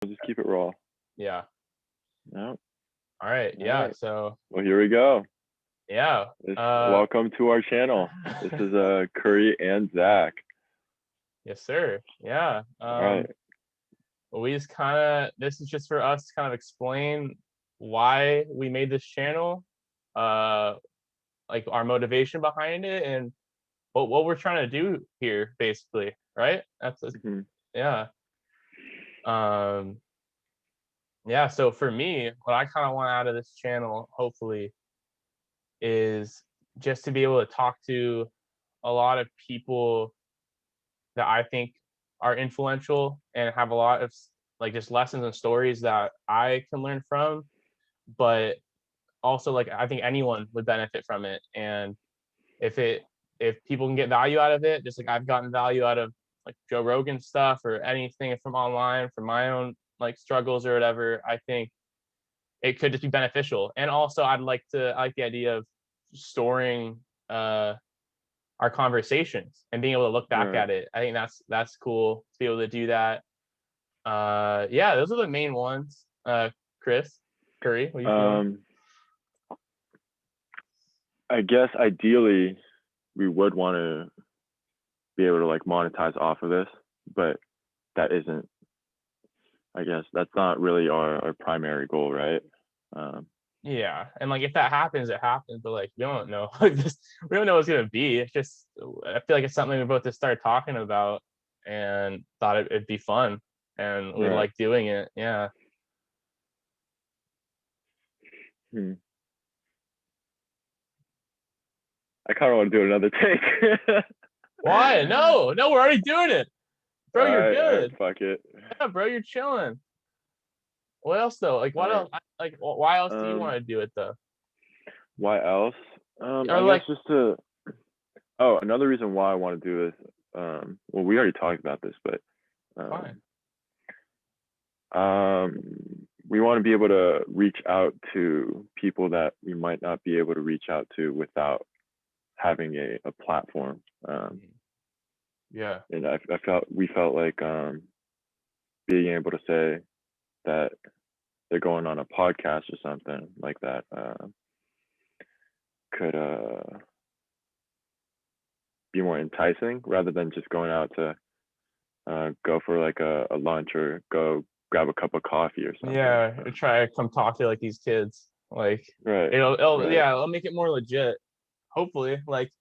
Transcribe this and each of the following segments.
We'll just keep it raw. Yeah. Yeah. All right. All Yeah. right. So Well, here we go. yeah. Welcome to our channel. This is Curry and Zach. Yes, sir. Yeah. All right. We just this is just for us to kind of explain why we made this channel, like our motivation behind it, and what we're trying to do here, basically. Right. Mhm. Yeah. Yeah. So for me, what I kind of want out of this channel, hopefully, is just to be able to talk to a lot of people that I think are influential and have a lot of like just lessons and stories that I can learn from, but also like I think anyone would benefit from it. And if it if people can get value out of it, just like I've gotten value out of like Joe Rogan stuff or anything from online, from my own like struggles or whatever, I think it could just be beneficial. And also I like the idea of storing our conversations and being able to look back Right. at it. I think that's cool to be able to do that. Yeah, those are the main ones. Chris, Curry, what are you feeling? I guess ideally we would want to be able to like monetize off of this, but that isn't. I guess that's not really our primary goal, right? Yeah, and like if that happens, it happens. But like we don't know. Like this, we don't know what it's gonna be. It's just I feel like it's something we both just started talking about and thought it'd be fun and we Right. like doing it. Yeah. Hmm. I kind of want to do another take. Why? No, we're already doing it, bro. You're All right, good. fuck it. Yeah, bro, you're chilling. What else though? Like what All right. else? Like why else do you want Um, to do it though? why else? Or I guess like just to. Oh, another reason why I want to do this. Well, we already talked about this, but fine. um, we want to be able to reach out to people that we might not be able to reach out to without having a platform. Yeah. And we felt like being able to say that they're going on a podcast or something like that could be more enticing rather than just going out to go for like a lunch or go grab a cup of coffee or something. Yeah. Try to come talk to like these kids. Like Right, right. it'll make it more legit. Hopefully. Like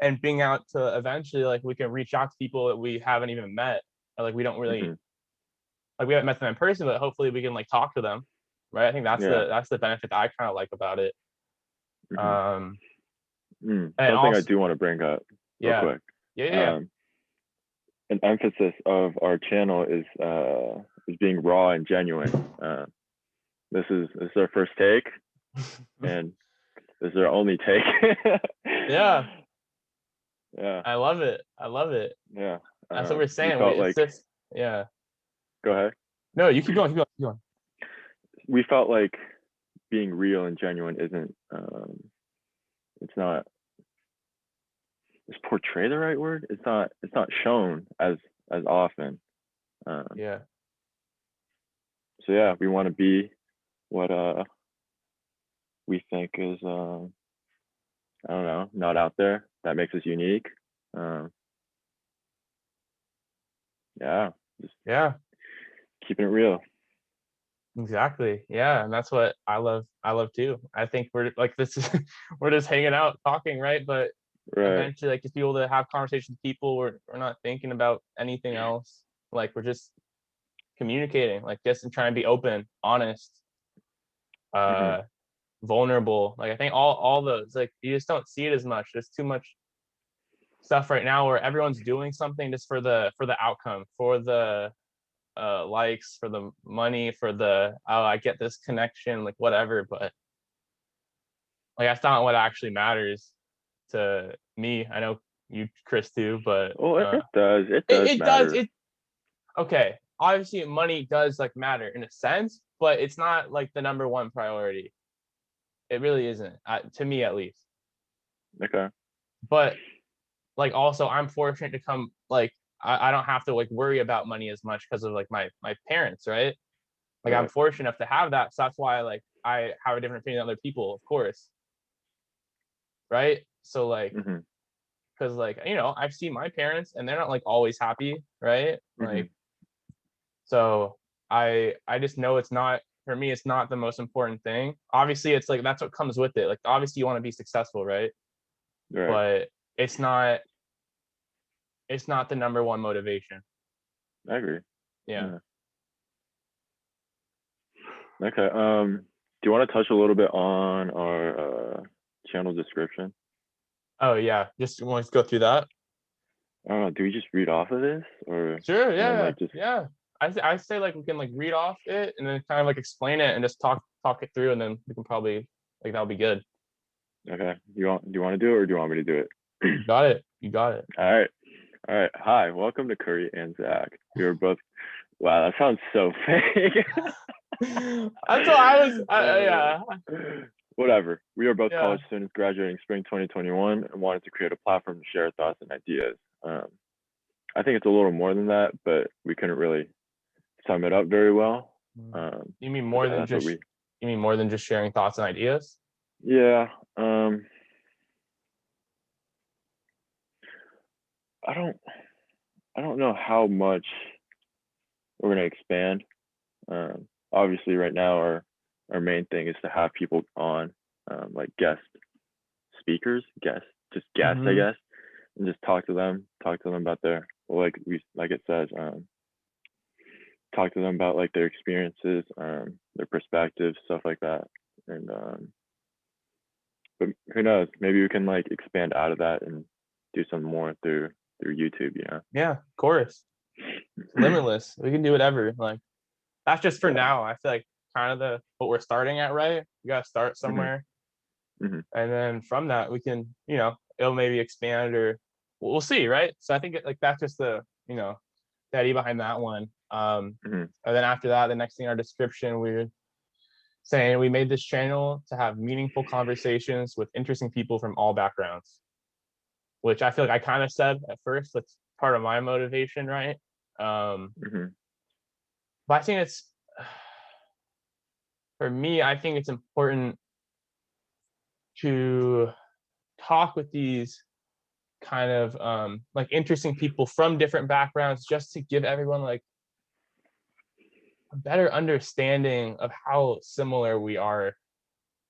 and being out to eventually like we can reach out to people that we haven't even met. Or, like we don't really Hmm. like we haven't met them in person, but hopefully we can like talk to them. Right. I think Yeah. that's the benefit that I kind of like about it. Hmm. Um and Something I also do want to bring up real yeah. quick. Yeah. Um, an emphasis of our channel is being raw and genuine. This is our first take, and this is our only take. Yeah. Yeah, I love it. I love it. yeah. That's what we're We saying. felt It's like. just yeah. Go ahead. No, you keep going, keep going, keep going. We felt like being real and genuine isn't. It's not. Is portray the right word? It's not. It's not shown as often. Um, Yeah. so yeah, we want to be what we think is I don't know, not out there. That makes us unique. Um, yeah, just Yeah. keeping it real. Exactly. Yeah. And that's what I love too. I think we're like this is we're just hanging out talking, right? But Right. eventually like just be able to have conversations with people. We're not thinking about anything else. Like we're just communicating, like just and trying to be open, honest, Hmm. uh vulnerable. Like I think all those like you just don't see it as much. There's too much stuff right now where everyone's doing something just for the outcome, for the likes, for the money, for the oh I get this connection, like whatever. But like that's not what actually matters to me. I know you, Chris, too, but Well, it does. It does it does matter. it. Okay, obviously money does like matter in a sense, but it's not like the number one priority. It really isn't, to me at least. Okay. But like also I'm fortunate to come like I don't have to like worry about money as much because of like my parents, right? Like I'm Right. fortunate enough to have that. So that's why like I have a different opinion than other people, of course. Right. So like, Mm-hmm. because like, I've seen my parents and they're not like always happy, right? Mm-hmm. Like, so I just know it's not, for me, it's not the most important thing. Obviously, it's like that's what comes with it. Like obviously you want to be successful, right? Right. But it's not the number one motivation. I agree. Yeah. Yeah. Okay. Do you want to touch a little bit on our channel description? Oh yeah. Just want to go through that. I don't know. Do we just read off of this, or Sure. and then Yeah. like just Yeah. I say like we can like read off it and then kind of like explain it and just talk it through and then we can probably like that'll be good. okay? Do you want to do it, or do you want me to do it? You got it. You got it. All right. All right. Hi. Welcome to Curry and Zach. We are both. Wow, that sounds so fake. That's what I was. Yeah. Whatever. We are both Yeah. college students graduating spring 2021 and wanted to create a platform to share thoughts and ideas. I think it's a little more than that, but we couldn't really sum it up very well. You mean But more yeah, than that's what just we. you mean more than just sharing thoughts and ideas? Yeah. I don't. I don't know how much we're gonna expand. Obviously, right now our main thing is to have people on, like guest speakers, just guests, I Mm-hmm. guess, and just talk to them about their, like it says, talk to them about like their experiences, their perspectives, stuff like that. And but who knows? Maybe we can like expand out of that and do some more through YouTube. Yeah, of course. It's limitless. We can do whatever. Like that's just for Yeah. now. I feel like kind of the what we're starting at, right? We gotta start Hmm. somewhere, Hmm. and then from that we can, it'll maybe expand or we'll see, right? So I think like that's just the idea behind that one. Hmm. And then after that, the next thing in our description, we're saying we made this channel to have meaningful conversations with interesting people from all backgrounds, which I feel like I kind of said at first. That's part of my motivation, right? Um, Hmm. but I think it's for me. I think it's important to talk with these kind of like interesting people from different backgrounds, just to give everyone like a better understanding of how similar we are.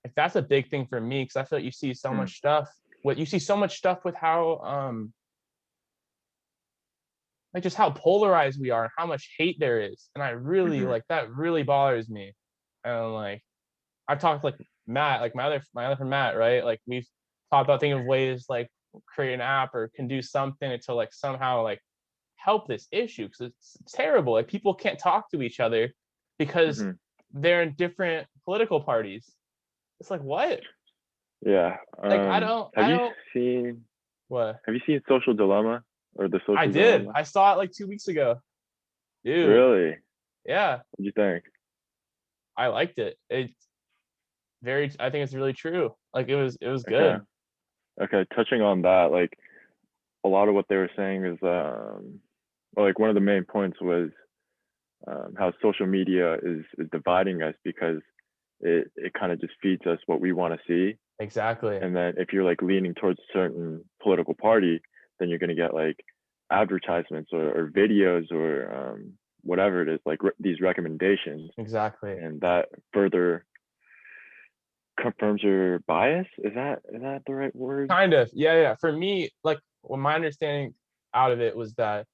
Like that's a big thing for me because I feel like you see so Hmm. much stuff. What you see so much stuff with how like just how polarized we are and how much hate there is. And I really Hmm. like that really bothers me. And like I've talked like Matt, like my other friend Matt, right? Like we've talked about thinking of ways like create an app or can do something to like somehow like help this issue because it's terrible. Like people can't talk to each other because Hmm. they're in different political parties. It's like what? Yeah. Like Have I you don't seen what? Have you seen Social Dilemma, or the I Social did. Dilemma? I saw it like 2 weeks ago. Dude, Really? yeah, What do you think? I liked it. I think it's really true. Like it was Okay. good. Okay. Touching on that, like a lot of what they were saying is, well, like one of the main points was how social media is dividing us because it kind of just feeds us what we want to see. Exactly. And then if you're like leaning towards a certain political party, then you're going to get like advertisements or videos or whatever it is, like these recommendations, Exactly. and that further confirms your bias. Is that the right word? Kind of. Yeah, yeah. For me, like what my understanding out of it was that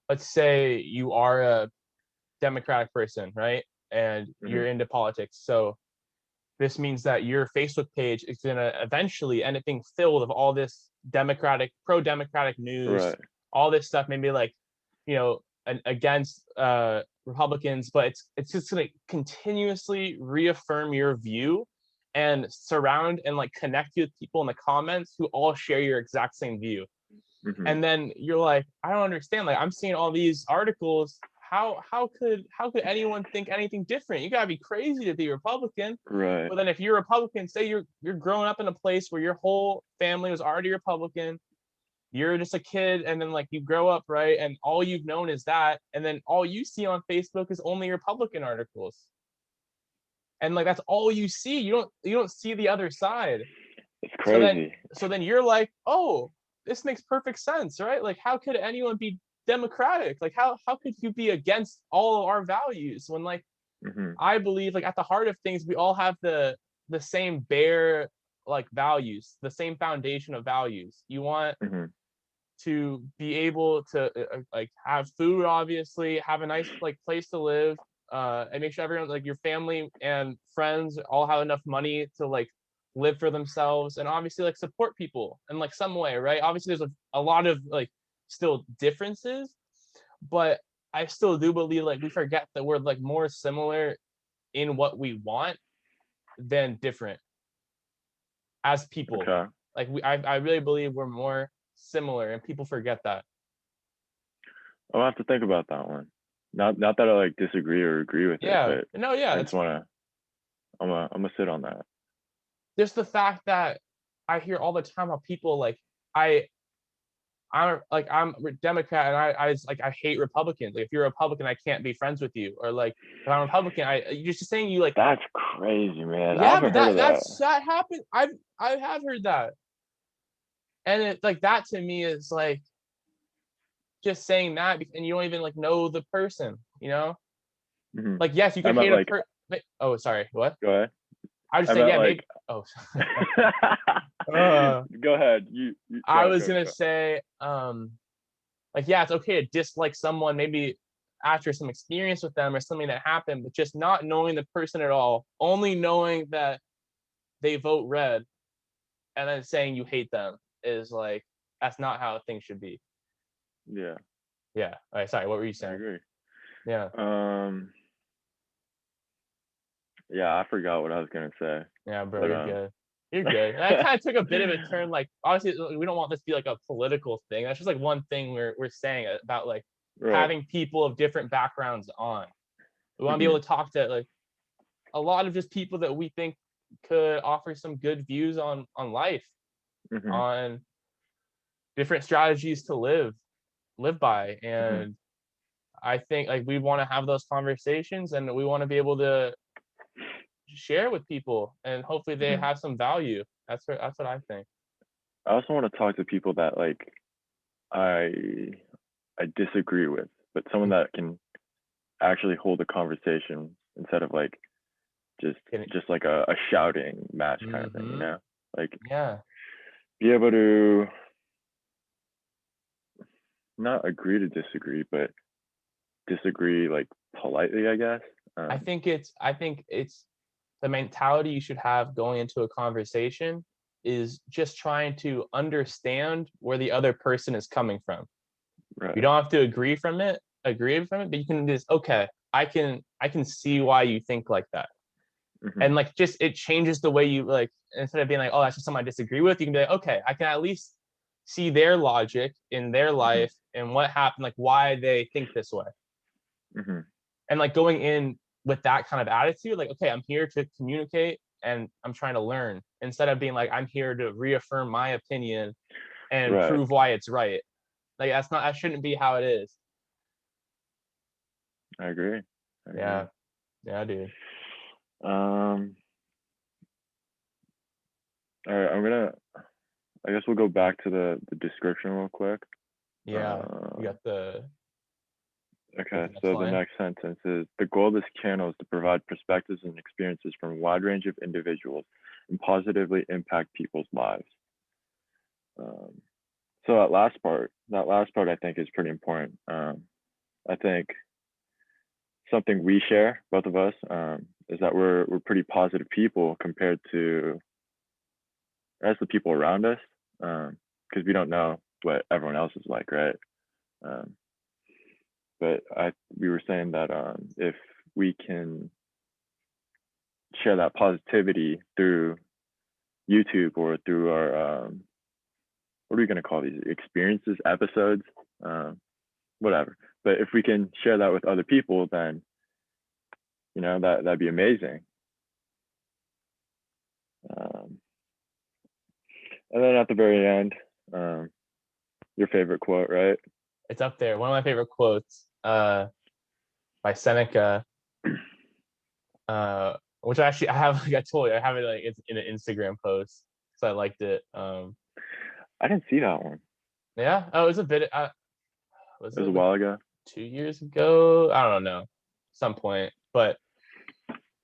let's say you are a Democratic person, right? And Hmm. you're into politics. So this means that your Facebook page is going to eventually end up being filled of all this pro-democratic news, Right. all this stuff, maybe like, against Republicans, but it's just going to continuously reaffirm your view and surround and like connect you with people in the comments who all share your exact same view. Hmm. And then you're like, I don't understand. Like I'm seeing all these articles. How could anyone think anything different? You gotta be crazy to be Republican. Right. But then if you're Republican, say you're growing up in a place where your whole family was already Republican, you're just a kid, and then like you grow up, right? And all you've known is that, and then all you see on Facebook is only Republican articles. And like that's all you see. You don't see the other side. It's So then crazy. so then you're like, oh, this makes perfect sense, right? Like how could anyone be democratic? Like how could you be against all of our values when like Hmm. I believe like at the heart of things we all have the same bare like values, the same foundation of values. You want Hmm. to be able to like have food, obviously, have a nice like place to live, and make sure everyone like your family and friends all have enough money to like live for themselves, and obviously like support people in like some way, right? Obviously there's a lot of like still differences, but I still do believe like we forget that we're like more similar in what we want than different as people. Okay. Like I really believe we're more similar, and people forget that. I'll have to think about that one. Not that I like disagree or agree with it, Yeah. but No, yeah, I just it's wanna I'm gonna sit on that. just the fact that I hear all the time how people like I I'm a Democrat, and like I hate Republicans. Like if you're a Republican, I can't be friends with you. Or like if I'm a Republican, you're just saying you like That's crazy, man. I yeah, haven't but heard of that. that happened. I have heard that, and it like that to me is like just saying that, and you don't even like know the person. You know, Hmm. like yes, you I could meant hate a like, per. Oh, sorry, what? go ahead. I was I just saying meant yeah, like, maybe. Oh, uh, go ahead. You I go was go gonna go. say like yeah, it's okay to dislike someone maybe after some experience with them or something that happened, but just not knowing the person at all, only knowing that they vote red, and then saying you hate them is like that's not how things should be. Yeah, Yeah. All right. Sorry. What were you I saying? agree. Yeah. Um, yeah, I forgot what I was gonna say, Yeah, bro. but You're good. You're good. And I kind of took a bit of a turn. Like, obviously, we don't want this to be like a political thing. That's just like one thing we're saying about like right. having people of different backgrounds on. We want to be Hmm. able to talk to like a lot of just people that we think could offer some good views on life, Hmm. on different strategies to live by. Hmm. And I think like we want to have those conversations, and we want to be able to share with people, and hopefully they Hmm. have some value. That's what I think. I also want to talk to people that like I I disagree with, but someone that can actually hold a conversation instead of like just just like a shouting match kind of thing, you Mm-hmm. know? Like Yeah. be able to not agree to disagree, but disagree like politely, I guess. I think it's the mentality you should have going into a conversation is just trying to understand where the other person is coming from. You Right. don't have to agree from it, but you can just okay, I can see why you think like that. Hmm. And like just it changes the way you like instead of being like, oh, that's just something I disagree with, you can be like, okay, I can at least see their logic in their Hmm. life and what happened, like why they think this way. Hmm. And like going in with that kind of attitude, like, okay, I'm here to communicate and I'm trying to learn instead of being like, I'm here to reaffirm my opinion and Right. prove why it's right. Like that shouldn't be how it is. I agree. I agree. Yeah. Yeah, dude. Um, all right, I guess we'll go back to the description real quick. Yeah. You Uh, got the okay, next so the line. next sentence is the goal of this channel is to provide perspectives and experiences from a wide range of individuals and positively impact people's lives. Um, so that last part I think is pretty important. I think something we share, both of us, is that we're pretty positive people compared to as the people around us, because we don't know what everyone else is like, right? Um, but we were saying that if we can share that positivity through YouTube or through our what are we going to call these experiences, episodes, whatever. But if we can share that with other people, then that'd be amazing. Um, and then at the very end, Your favorite quote, right? It's up there. One of my favorite quotes by Seneca, which actually I have, like I told you, I have it like it's in an Instagram post because I liked it. I didn't see that one. Yeah, oh, it was a bit. Was It was a it like while ago. 2 years ago? I don't know, some point. But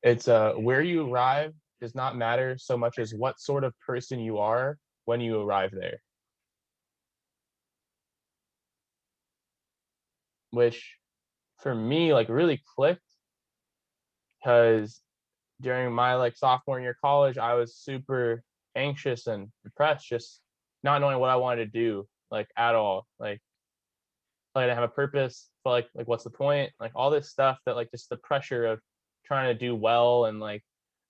it's where you arrive does not matter so much as what sort of person you are when you arrive there. Which for me like really clicked because during my like sophomore year of college, I was super anxious and depressed, just not knowing what I wanted to do, like at all. Like I didn't have a purpose. Felt like what's the point? Like all this stuff that like just the pressure of trying to do well and like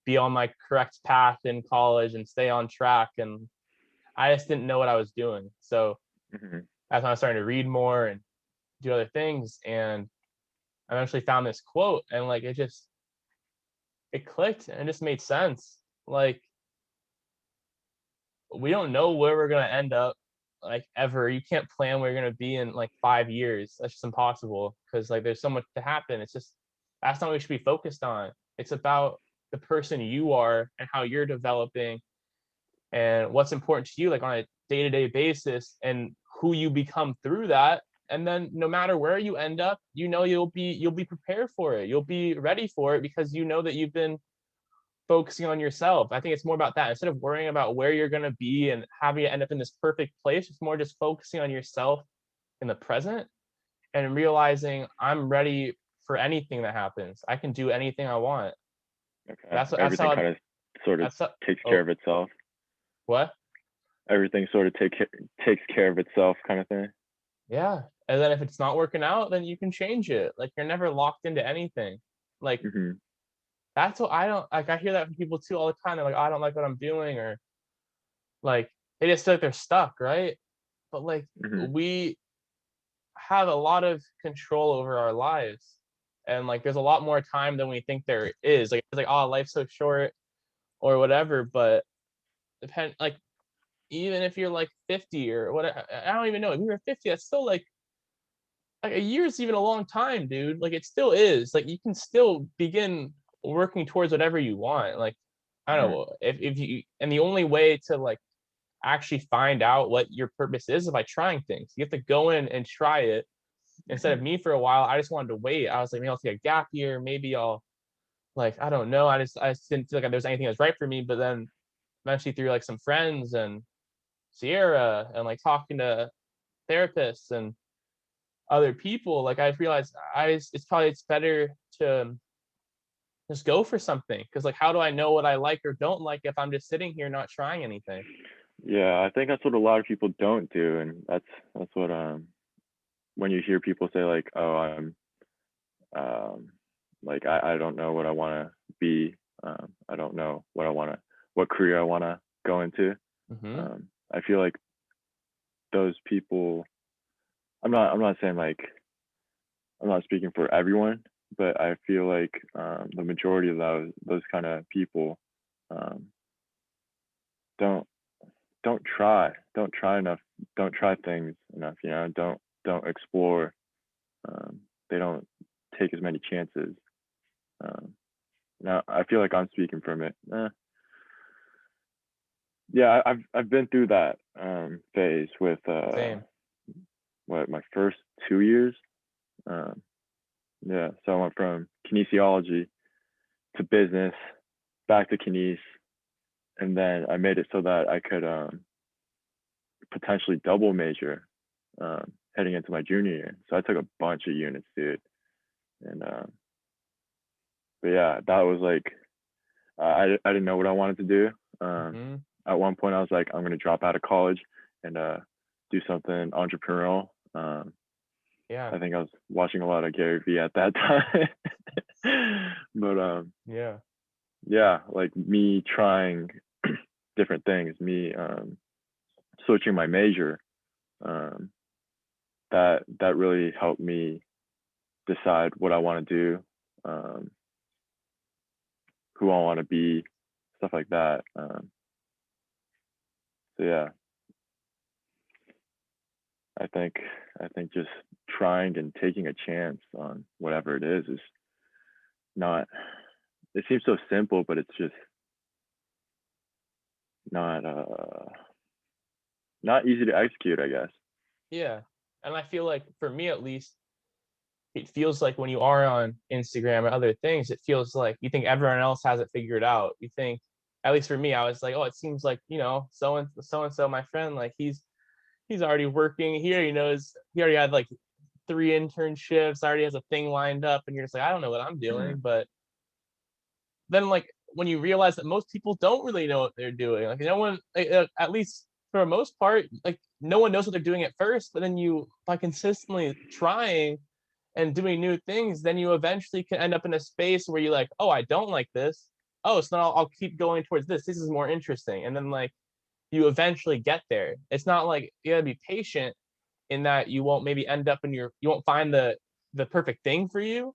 be on my correct path in college and stay on track. And I just didn't know what I was doing. So Hmm. that's when I started to read more and do other things. And I eventually found this quote and like it clicked and it just made sense. Like we don't know where we're gonna end up like ever. You can't plan where you're gonna be in like 5 years. That's just impossible because like there's so much to happen. It's just that's not what we should be focused on. It's about the person you are and how you're developing and what's important to you like on a day-to-day basis and who you become through that. And then no matter where you end up, you'll be prepared for it. You'll be ready for it because you know that you've been focusing on yourself. I think it's more about that. Instead of worrying about where you're going to be and having to end up in this perfect place, it's more just focusing on yourself in the present and realizing I'm ready for anything that happens. I can do anything I want. Okay. That's Everything how kind of sort of that's how, takes care oh, of itself. what? Everything sort of takes care of itself, kind of thing. Yeah. And then if it's not working out, then you can change it. Like you're never locked into anything. Like Hmm. that's what I don't like. I hear that from people too all the time. They're like, I don't like what I'm doing, or like they just feel like they're stuck, right? But like Hmm. we have a lot of control over our lives. And like there's a lot more time than we think there is. Like it's like, oh, life's so short or whatever. But depend like even if you're like 50 or whatever, I don't even know. If you're 50, that's still like a year is even a long time, dude. Like it still is. Like you can still begin working towards whatever you want. Like I don't Hmm. know if you and the only way to like actually find out what your purpose is by trying things. You have to go in and try it. Instead of Hmm. me for a while, I just wanted to wait. I was like, maybe I'll take a gap year. Maybe I'll like I don't know. I just didn't feel like there was anything that was right for me. But then eventually through like some friends and Sierra and like talking to therapists and other people, like I realized it's better to just go for something because like how do I know what I like or don't like if I'm just sitting here not trying anything? Yeah, I think that's what a lot of people don't do, and that's what when you hear people say like, "Oh, I'm um like I don't know what I want to be. I don't know what career I want to go into." Hmm. I feel like those people. I'm not saying like I'm not speaking for everyone, but I feel like the majority of those kind of people um, don't don't try enough, don't try things enough. Don't explore. They don't take as many chances. Um, Now I feel like I'm speaking from it. Yeah, I've been through that phase with Same. what my first 2 years. Um, yeah, so I went from kinesiology to business, back to kines, and then I made it so that I could potentially double major heading into my junior year. So I took a bunch of units, dude. And but yeah, that was like I didn't know what I wanted to do. Um, Hmm. at one point, I was like, I'm gonna drop out of college and do something entrepreneurial. Yeah. I think I was watching a lot of Gary Vee at that time. But Yeah. yeah, like me trying different things, me switching my major, um, that really helped me decide what I want to do, um, who I want to be, stuff like that. So yeah, I think just trying and taking a chance on whatever it is not. It seems so simple, but it's just not not easy to execute, I guess. Yeah. And I feel like for me at least, it feels like when you are on Instagram or other things, it feels like you think everyone else has it figured out. You think, at least for me, I was like, oh, it seems like, so and so, my friend, like he's already working here, he already had like 3 internships, already has a thing lined up, and you're just like, I don't know what I'm doing. Mhm. But then like when you realize that most people don't really know what they're doing, like no one, at least for the most part, like no one knows what they're doing at first, but then you by consistently trying and doing new things, then you eventually can end up in a space where you're like, oh, I don't like this. Oh, so now I'll keep going towards this. This is more interesting. And then like you eventually get there. It's not like you gotta be patient in that you won't maybe end up you won't find the perfect thing for you.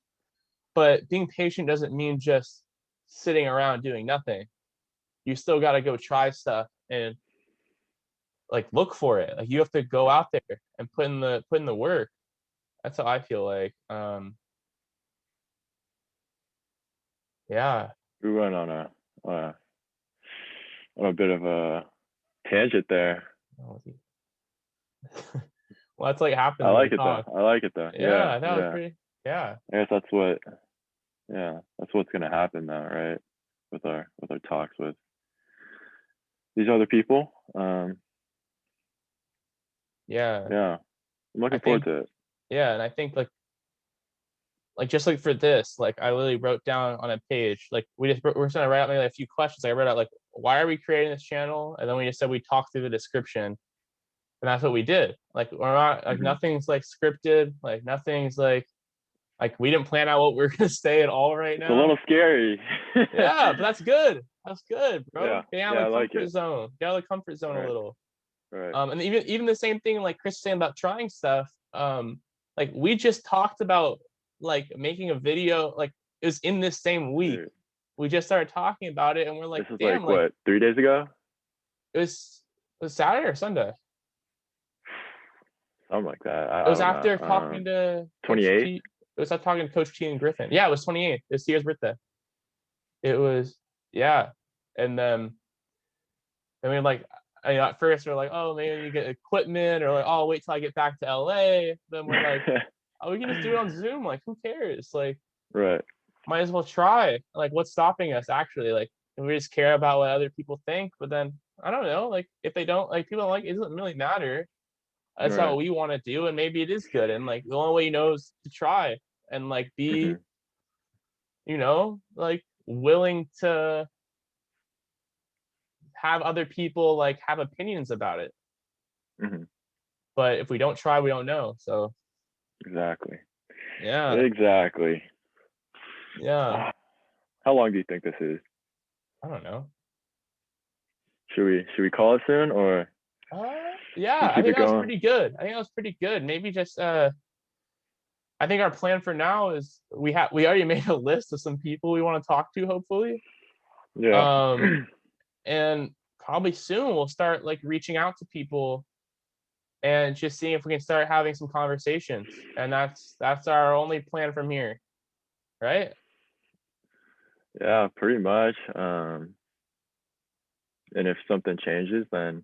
But being patient doesn't mean just sitting around doing nothing. You still gotta go try stuff and like look for it. Like you have to go out there and put in the work. That's how I feel like. Yeah. We went uh, on a bit of a tangent there. Well, that's like I happens when we like it though. talk. I like it though. Yeah, Yeah, that was yeah. pretty. Yeah, I guess that's what's gonna happen now, right? With our talks with these other people. yeah. Yeah, I'm I looking forward think to it. yeah, and I think like just like for this, like I literally wrote down on a page, like we're trying to write out maybe like, a few questions. Like, I wrote out like why are we creating this channel, and then we just said we talked through the description, and that's what we did. Like we're not like Hmm. nothing's like scripted, like nothing's like we didn't plan out what we're gonna say at all right It's a now. little scary. Yeah, but that's good. That's good, bro. Yeah, Get out yeah, I of the like comfort it. zone. Get out of the comfort zone a Right, little. right. And even the same thing like Chris was saying about trying stuff. Like we just talked about like making a video. Like it was in this same week. Dude, We just started talking about it, and we're like, this is damn, like like what, 3 days ago? it was Saturday or Sunday. Something like that. It I was don't know. after talking to Coach 28th. T. It was after talking to Coach T and Griffin. Yeah, it was 28th. It's Tia's birthday. It was yeah, and I mean, like, at first we're like, oh, maybe you get equipment, or like, oh, wait till I get back to LA. Then we're like, oh, we can just do it on Zoom. Like, who cares? Like, Right. might as well try. Like, what's stopping us actually? Like, if we just care about what other people think, but then I don't know. Like, if they don't like people don't like, it doesn't really matter. That's not Right. what we want to do, and maybe it is good. And like, the only way you know is to try and like be, Hmm. like willing to have other people like have opinions about it. Hmm. But if we don't try, we don't know. So Exactly. yeah, Exactly. yeah. Ah, how long do you think this is? I don't know. Should we call it soon, or Yeah, we I keep think it that was going? pretty good. I think that was pretty good. Maybe just I think our plan for now is we already made a list of some people we want to talk to, hopefully. Yeah. Um, and probably soon we'll start like reaching out to people and just seeing if we can start having some conversations. And that's our only plan from here, right? Yeah, pretty much. And if something changes, then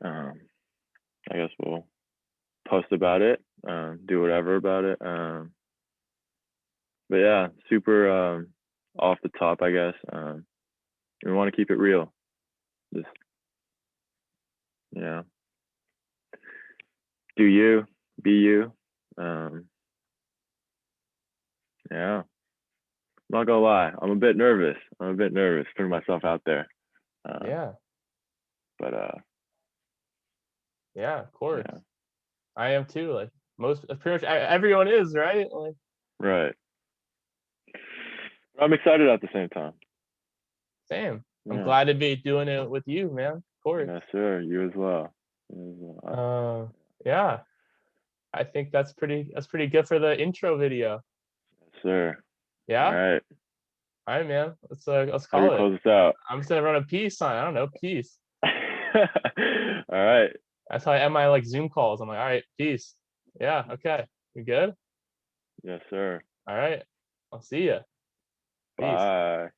um, I guess we'll post about it, do whatever about it. But yeah, super off the top, I guess. We want to keep it real. Just, yeah, do you, be you. Um, yeah, I'm not gonna lie, I'm a bit nervous. Putting myself out there. Um, Yeah, but yeah, of course. yeah, I am too. Like most, pretty much everyone is, right? Like right. I'm excited at the same time. same. I'm Yeah, glad to be doing it with you, man. Of course. yes, sir. You as well. You as well. Yeah. I think that's pretty good for the intro video. Yes, sir. All Yeah. right. All right, man. Let's How do we call it. close this out? I'm just gonna run a peace sign. I don't know, peace. All right. That's how I end my like Zoom calls. I'm like, all right, peace. Yeah, okay. You good? Yes, sir. All right. I'll see you. Peace. Bye.